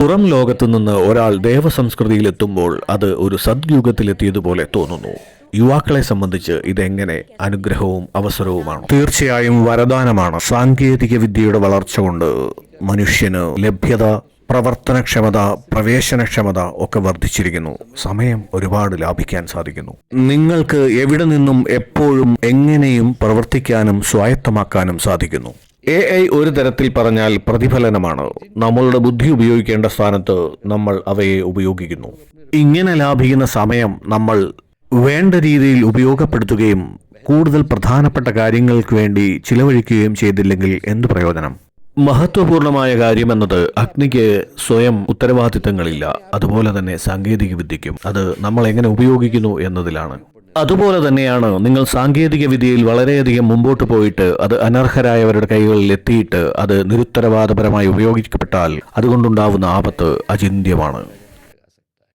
പുറം ലോകത്തു നിന്ന് ഒരാൾ ദേവസംസ്കൃതിയിലെത്തുമ്പോൾ അത് ഒരു സദ്യുഗത്തിലെത്തിയതുപോലെ തോന്നുന്നു. യുവാക്കളെ സംബന്ധിച്ച് ഇതെങ്ങനെ അനുഗ്രഹവും അവസരവുമാണ്? തീർച്ചയായും വരദാനമാണ്. സാങ്കേതിക വിദ്യയുടെ വളർച്ച കൊണ്ട് മനുഷ്യന് ലഭ്യത, പ്രവർത്തനക്ഷമത, പ്രവേശനക്ഷമത ഒക്കെ വർദ്ധിച്ചിരിക്കുന്നു. സമയം ഒരുപാട് ലാഭിക്കാൻ സാധിക്കുന്നു. നിങ്ങൾക്ക് എവിടെ നിന്നും എപ്പോഴും എങ്ങനെയും പ്രവർത്തിക്കാനും സ്വായത്തമാക്കാനും സാധിക്കുന്നു. AI ഒരു തരത്തിൽ പറഞ്ഞാൽ പ്രതിഫലനമാണ്. നമ്മളുടെ ബുദ്ധി ഉപയോഗിക്കേണ്ട സ്ഥാനത്ത് നമ്മൾ അവയെ ഉപയോഗിക്കുന്നു. ഇങ്ങനെ ലാഭിക്കുന്ന സമയം നമ്മൾ വേണ്ട രീതിയിൽ ഉപയോഗപ്പെടുത്തുകയും കൂടുതൽ പ്രധാനപ്പെട്ട കാര്യങ്ങൾക്ക് വേണ്ടി ചിലവഴിക്കുകയും ചെയ്തില്ലെങ്കിൽ എന്ത് പ്രയോജനം? മഹത്വപൂർണമായ കാര്യമെന്നത് അഗ്നിക്ക് സ്വയം ഉത്തരവാദിത്തങ്ങളില്ല. അതുപോലെ തന്നെ സാങ്കേതിക വിദ്യയ്ക്കും അത് നമ്മൾ എങ്ങനെ ഉപയോഗിക്കുന്നു എന്നതിലാണ്. അതുപോലെ തന്നെയാണ് നിങ്ങൾ സാങ്കേതിക വിദ്യയിൽ വളരെയധികം മുമ്പോട്ട് പോയിട്ട് അത് അനർഹരായവരുടെ കൈകളിൽ എത്തിയിട്ട് അത് നിരുത്തരവാദപരമായി ഉപയോഗിക്കപ്പെട്ടാൽ അതുകൊണ്ടുണ്ടാവുന്ന ആപത്ത് അചിന്ത്യമാണ്.